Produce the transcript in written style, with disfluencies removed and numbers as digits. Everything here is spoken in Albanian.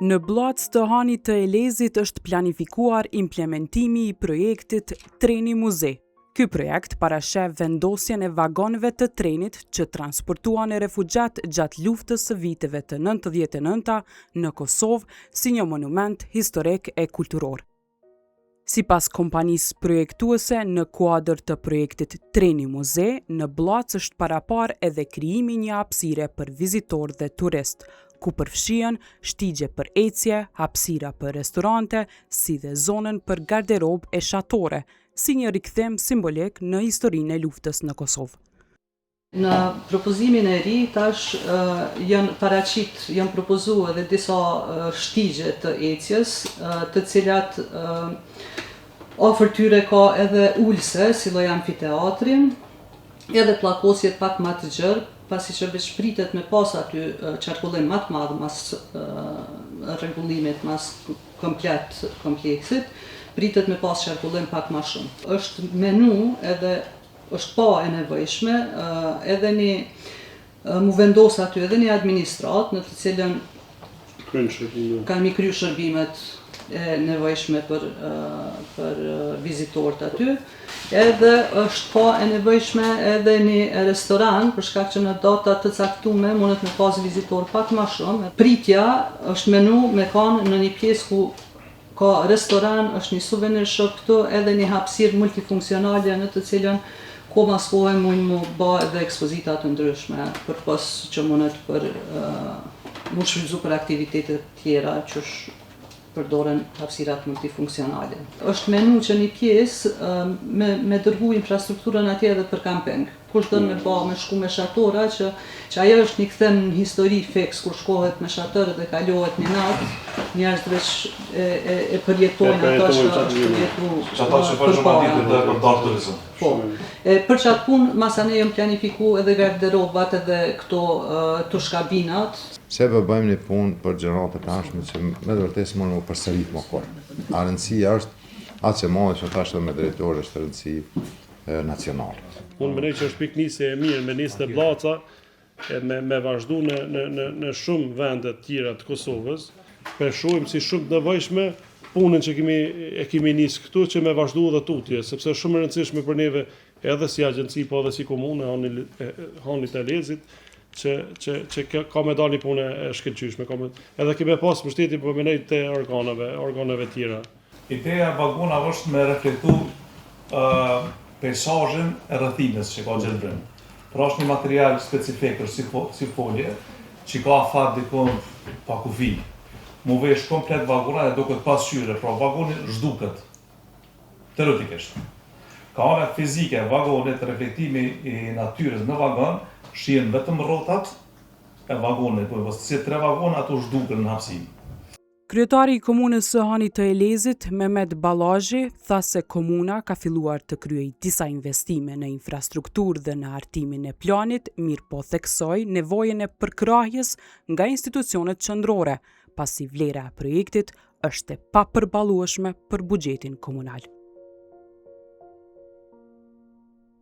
Në Bllacë të Hanit të Elezit është planifikuar implementimi i projektit Treni Muze. Ky projekt parashef vendosjen e vagonëve të trenit që transportuan refugjat gjatë luftës së viteve të 99 në Kosovë si një monument historik e kulturor. Sipas kompanisë projektuese, në kuadër të projektit Treni Muze, në Bllacë është parapar edhe krijimi një hapësire për vizitor dhe turist, ku përfshihen shtigje për ecje, hapësira për restorante, si dhe zonën për garderobë e shatore, si një rikthim simbolik në historinë e luftës në Kosovë. Në propozimin e ri tash janë propozuar edhe disa shtigje të ecjes, të cilat afër tyre ka edhe ulse, si lloj amfiteatri, edhe pllakosje pak më të gjerë, pasi që veç pritet me pas aty qarkullim më të madh mas rregullimit, mas komplet kompleksit, pritet me pas qarkullim pak më shumë. Është menu edhe është pa e nevojshme edhe mu vendos aty edhe një administrat në të cilën kanë kryer shërbimet e nevojshme për vizitorët aty, edhe është pa e nevojshme edhe një restoran, për shkak që në data të caktuara mundet me pas vizitor pak më shumë. Pritja është menu me kanë në një pjesë ku ka restoran, është një souvenir shop këtu, edhe një hapësirë multifunksionale në të cilën ko mas kohë mund mu ba edhe ekspozita të ndryshme, për pas që mundet për mu shfrytzu për aktivitetet tjera që përdoren hapësirat multifunksionale. Është menu që një pjesë me dërgu infrastrukturën atje edhe për kamping. Kush dënë me shku me shatora, që ajo është një kthem në histori fix, kur shkohet me shatër dhe kalohet një natë, njerëzit veç e përjetojnë ato që është përjetu për darë turizëm. Po. Për qatë punë, masane jëmë planifiku edhe garderobat edhe këto tushkabinat. Se bëjmë një punë për gjenerat e tashme që me vërtet më në përsërit më kohë. A rëndësia është atë që madhe që thashtë me drejtori është rëndësi nacionale. Unë mendoj që është piknisje e mirë me nisë të Blaca, me vazhdu në shumë vendet tjera të Kosovës, shohim si shumë të nevojshme punën që kemi nisë këtu që me vazhdu dhe tutje, sepse është shumë rëndësishme për neve edhe si agjenci, po edhe si komune, Hanit të Elezit, që ka me dalë një punë e shkëlqyshme. Edhe kemi pas mbështetje për menej të organeve tjera. Ideja e vagonave është me reflektu peizazhin e rrethimit që ka gjelbrim. Pra është një material specifik, është si folje, që ka afat dikon pa kufi. Mu vesh komplet vagona e duket pasqyre, pra vagoni zhduket, teoretikisht. Ka ana fizike vagonit, reflektimi i natyres në vagon, shihen vetëm rrotat e vagonit, si 3 vagona ato zhduken në hapësim. Kryetari i komunës së Hanit të Elezit, Mehmet Ballazhi, tha se komuna ka filluar të kryejë disa investime në infrastrukturë dhe në hartimin e planit, mirë po theksoi nevojën e përkrahjes nga institucionet qendrore, pasi vlera e projektit është e papërballueshme për buxhetin komunal.